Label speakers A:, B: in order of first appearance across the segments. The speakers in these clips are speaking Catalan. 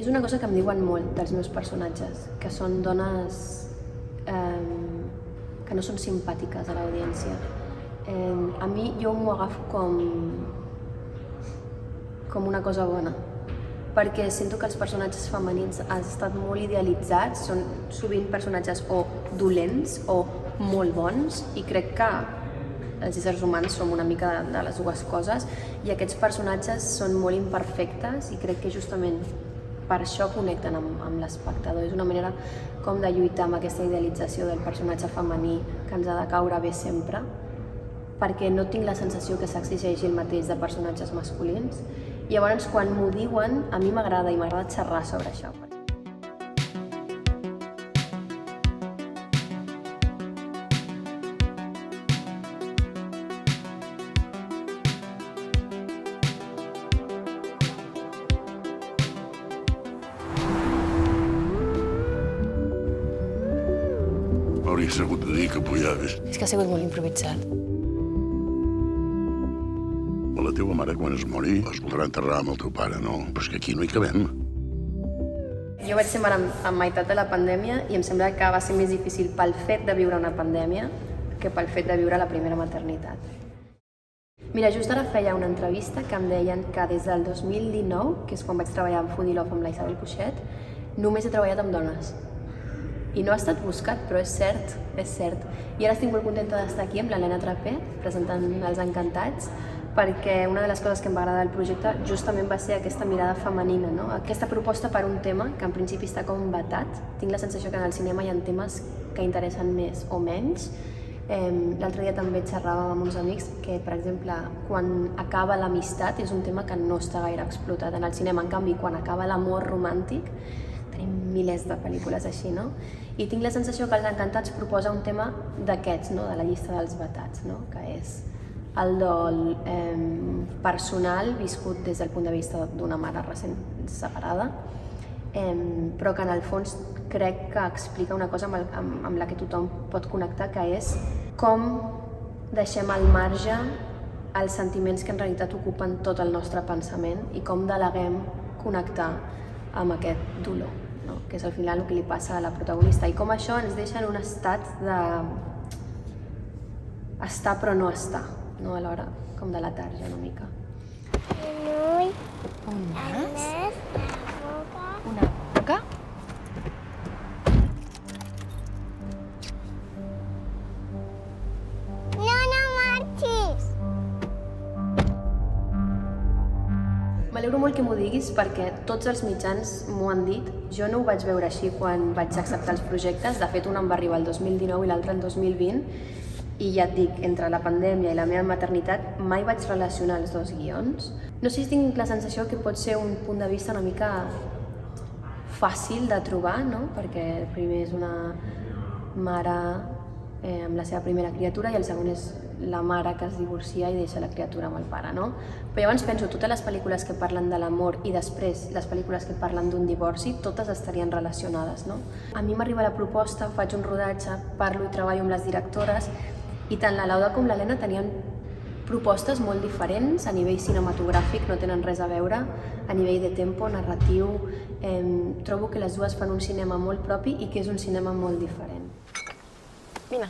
A: És una cosa que em diuen molt dels meus personatges, que són dones que no són simpàtiques a l'audiència. A mi jo m'ho agafo com una cosa bona, perquè sento que els personatges femenins han estat molt idealitzats, són sovint personatges o dolents o molt bons, i crec que els éssers humans som una mica de les dues coses, i aquests personatges són molt imperfectes i crec que justament per això connecten amb l'espectador. És una manera com de lluitar amb aquesta idealització del personatge femení que ens ha de caure bé sempre, perquè no tinc la sensació que s'exigeixi el mateix de personatges masculins. I llavors, quan m'ho diuen, a mi m'agrada i m'agrada xerrar sobre això.
B: M'hauries hagut de dir que pujaves.
C: És que ha sigut molt improvisat.
B: La teva mare, quan es mori, es voldrà enterrar amb el teu pare, no? Però és que aquí no hi cabem.
A: Jo vaig ser mare en meitat de la pandèmia i em sembla que va ser més difícil pel fet de viure una pandèmia que pel fet de viure la primera maternitat. Mira, just ara feia una entrevista que em deien que des del 2019, que és quan vaig treballar amb Foodie Love amb la Isabel Cuixet, només he treballat amb dones. I no ha estat buscat, però és cert, és cert. I ara estic molt contenta d'estar aquí amb l'Helena Trapé, presentant Els Encantats, perquè una de les coses que em va agradar del projecte justament va ser aquesta mirada femenina, no? Aquesta proposta per un tema que en principi està com vetat. Tinc la sensació que en el cinema hi ha temes que interessen més o menys. L'altre dia també xerràvem amb uns amics que, per exemple, quan acaba l'amistat és un tema que no està gaire explotat en el cinema. En canvi, quan acaba l'amor romàntic, tenim milers de pel·lícules així, no? I tinc la sensació que Els Encantats proposa un tema d'aquests, no? De la llista dels vetats, no? Que és el dol personal viscut des del punt de vista d'una mare recent separada, però que en el fons crec que explica una cosa amb la que tothom pot connectar, que és com deixem al marge els sentiments que en realitat ocupen tot el nostre pensament i com deleguem connectar amb aquest dolor, no? Que és al final el que li passa a la protagonista, i com això ens deixa en un estat de estar però no estar, no? Alhora, com de letargia una mica.
C: Un nas? Una boca?
D: No marxis!
A: M'alegro molt que m'ho diguis perquè tots els mitjans m'ho han dit. Jo no ho vaig veure així quan vaig acceptar els projectes. De fet, un em va arribar el 2019 i l'altre el 2020. I ja et dic, entre la pandèmia i la meva maternitat mai vaig relacionar els dos guions. No sé si tinc la sensació que pot ser un punt de vista una mica fàcil de trobar, no? Perquè el primer és una mare amb la seva primera criatura i el segon és la mare que es divorcia i deixa la criatura amb el pare, no? Però llavors penso, totes les pel·lícules que parlen de l'amor i després les pel·lícules que parlen d'un divorci, totes estarien relacionades, no? A mi m'arriba la proposta, faig un rodatge, parlo i treballo amb les directores, i tant la Lauda com l'Helena tenien propostes molt diferents, a nivell cinematogràfic no tenen res a veure, a nivell de tempo, narratiu, trobo que les dues fan un cinema molt propi i que és un cinema molt diferent.
C: Vine.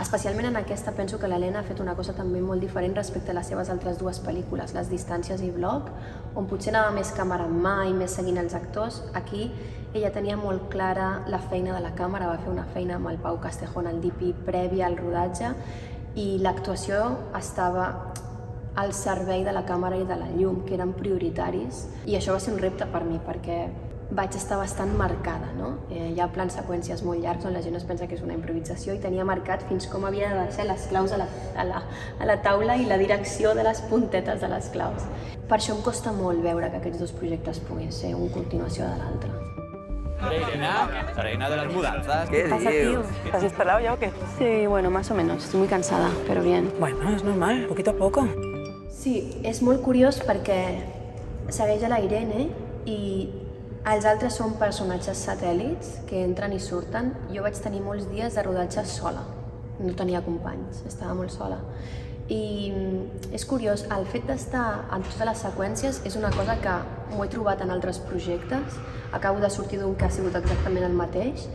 A: Especialment en aquesta penso que l'Helena ha fet una cosa també molt diferent respecte a les seves altres dues pel·lícules, Les distàncies i Bloc, on potser anava més càmera en mà i més seguint els actors. Aquí ella tenia molt clara la feina de la càmera, va fer una feina amb el Pau Castejón, el DP, prèvia al rodatge, i l'actuació estava al servei de la càmera i de la llum, que eren prioritaris, i això va ser un repte per mi, perquè vaig estar bastant marcada, no? Hi ha plans seqüències molt llargs on la gent es pensa que és una improvisació i tenia marcat fins com havia de deixar les claus a la taula i la direcció de les puntetes de les claus. Per això em costa molt veure que aquests dos projectes puguin ser una continuació de l'altre.
E: La reina de las mudanzas.
F: ¿Qué dios?
C: ¿Te has instalado ya o qué?
A: Sí, bueno, más o menos. Estoy muy cansada, pero bien.
C: Bueno, es normal, poquito a poco.
A: Sí, és molt curiós perquè segueix a la Irene i els altres són personatges satèl·lits que entren i surten. Jo vaig tenir molts dies de rodatge sola, no tenia companys, estava molt sola. I és curiós, el fet d'estar en totes les seqüències és una cosa que m'ho he trobat en altres projectes. Acabo de sortir d'un que ha sigut exactament el mateix,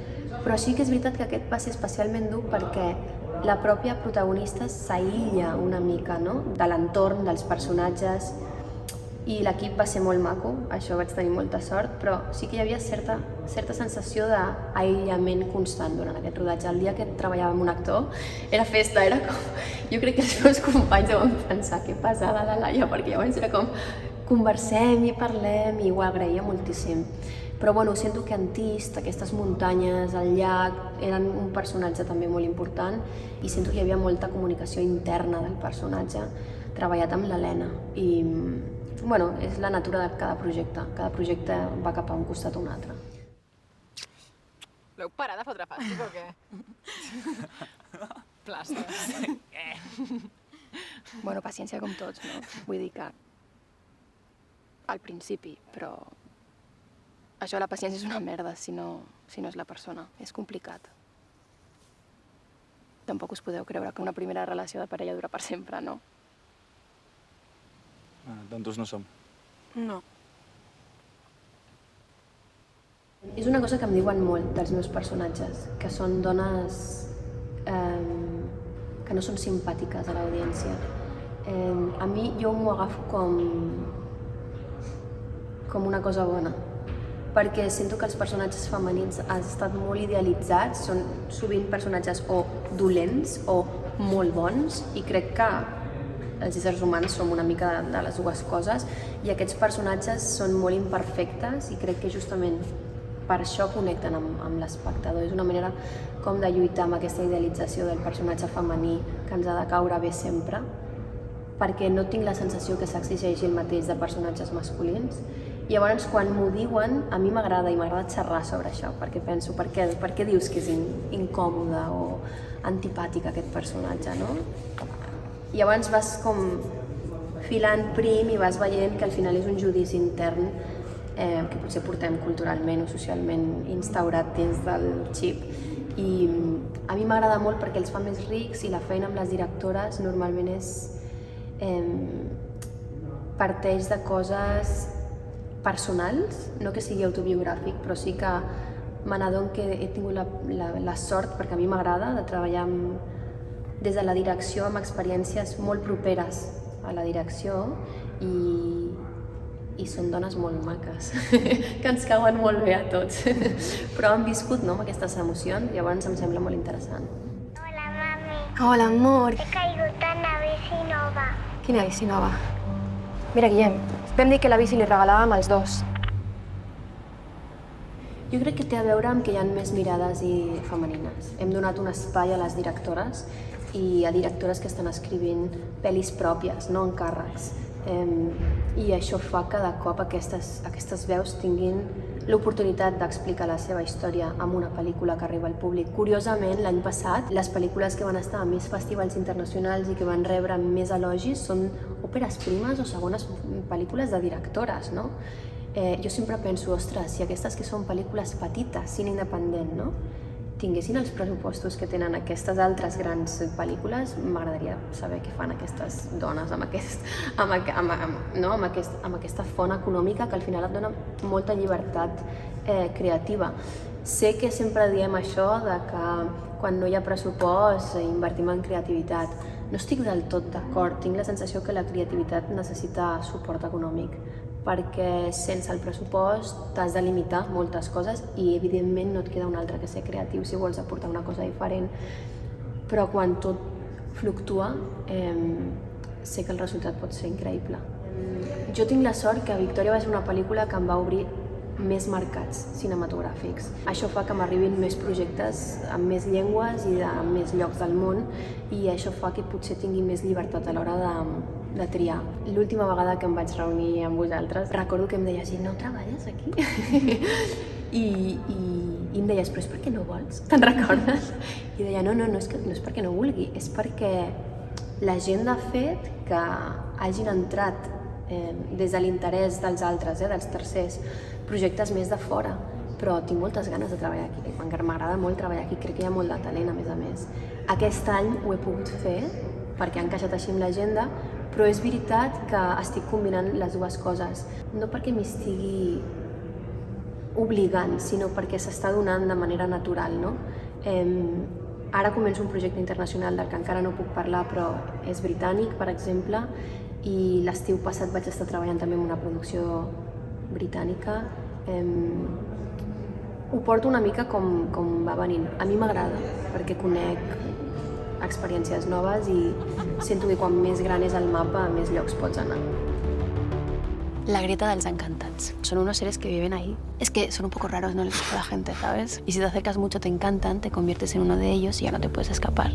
A: però sí que és veritat que aquest va ser especialment dur perquè la pròpia protagonista s'aïlla una mica, no?, de l'entorn, dels personatges, i l'equip va ser molt maco, això vaig tenir molta sort, però sí que hi havia certa sensació d'aïllament constant durant aquest rodatge. El dia que treballava amb un actor era festa, era com... Jo crec que els meus companys van pensar que pesada la Laia, perquè llavors era com conversem i parlem i ho agraïa moltíssim. Però bueno, sento que Antist, aquestes muntanyes, el llac, eren un personatge també molt important i sento que hi havia molta comunicació interna del personatge treballat amb l'Helena. I bueno, és la natura de cada projecte va cap a un costat o un altre.
C: Voleu parar de fotre fàstic o què? Plàstics.
A: Bueno, paciència com tots, no? Vull dir que al principi, però això la paciència és una merda si no és la persona. És complicat. Tampoc us podeu creure que una primera relació de parella dura per sempre, no?
F: Tontos no som.
C: No.
A: És una cosa que em diuen molt dels meus personatges, que són dones que no són simpàtiques a l'audiència. A mi jo m'ho agafo com una cosa bona, perquè sento que els personatges femenins han estat molt idealitzats, són sovint personatges o dolents o molt bons, i crec que els éssers humans som una mica de les dues coses, i aquests personatges són molt imperfectes i crec que justament per això connecten amb l'espectador. És una manera com de lluitar amb aquesta idealització del personatge femení que ens ha de caure bé sempre, perquè no tinc la sensació que s'exigeixi el mateix de personatges masculins. I llavors, quan m'ho diuen, a mi m'agrada i m'agrada xerrar sobre això, perquè penso, per què dius que és incòmode o antipàtic aquest personatge, no? I llavors vas com filant prim i vas veient que al final és un judici intern que potser portem culturalment o socialment instaurat dins del xip. I a mi m'agrada molt perquè els fa més rics, i la feina amb les directores normalment parteix de coses personals, no que sigui autobiogràfic, però sí que me n'adono que he tingut la sort, perquè a mi m'agrada, de treballar des de la direcció amb experiències molt properes a la direcció, i són dones molt maques, que ens cauen molt bé a tots, però han viscut, no, amb aquestes emocions, llavors em sembla molt interessant.
D: Hola, mami.
A: Hola, amor.
D: He caigut en la bici nova.
A: Quina bici nova? Mira, Guillem, vam dir que la bici li regalàvem als dos. Jo crec que té a veure amb que hi ha més mirades femenines. Hem donat un espai a les directores i a directores que estan escrivint pel·lis pròpies, no encàrrecs. I això fa que de cop aquestes veus tinguin l'oportunitat d'explicar la seva història amb una pel·lícula que arriba al públic. Curiosament, l'any passat, les pel·lícules que van estar a més festivals internacionals i que van rebre més elogis són òperes primes o segones pel·lícules de directores, no? Jo sempre penso, ostres, si aquestes que són pel·lícules petites, cine independent, no?, tinguessin els pressupostos que tenen aquestes altres grans pel·lícules, m'agradaria saber què fan aquestes dones amb aquesta font econòmica que al final et dona molta llibertat creativa. Sé que sempre diem això de que quan no hi ha pressupost invertim en creativitat. No estic del tot d'acord, tinc la sensació que la creativitat necessita suport econòmic, perquè sense el pressupost t'has de limitar moltes coses i evidentment no et queda un altre que ser creatiu si vols aportar una cosa diferent, però quan tot fluctua sé que el resultat pot ser increïble. Jo tinc la sort que Victòria va ser una pel·lícula que em va obrir més mercats cinematogràfics. Això fa que m'arribin més projectes amb més llengües i de més llocs del món, i això fa que potser tingui més llibertat a l'hora de triar. L'última vegada que em vaig reunir amb vosaltres, recordo que em deies, no treballes aquí? I em deies, però és perquè no vols? Te'n recordes? I deia, no és perquè no vulgui, és perquè la gent de fet que hagin entrat des de l'interès dels altres, dels tercers, projectes més de fora, però tinc moltes ganes de treballar aquí, m'agrada molt treballar aquí, crec que hi ha molt de talent a més. Aquest any ho he pogut fer perquè ha encaixat així amb l'agenda, però és veritat que estic combinant les dues coses. No perquè m'hi estigui obligant, sinó perquè s'està donant de manera natural, no? Ara començo un projecte internacional del que encara no puc parlar, però és britànic, per exemple, i l'estiu passat vaig estar treballant també en una producció britànica. Ho porto una mica com va venint. A mi m'agrada, perquè conec experiències noves i sento que quan més gran és el mapa, a més llocs pots anar.
F: La grieta de los encantats. Son unos seres que viven ahí. Es que son un poco raros, no les gusta a la gente, ¿sabes? Y si te acercas mucho te encantan, te conviertes en uno de ellos y ya no te puedes escapar.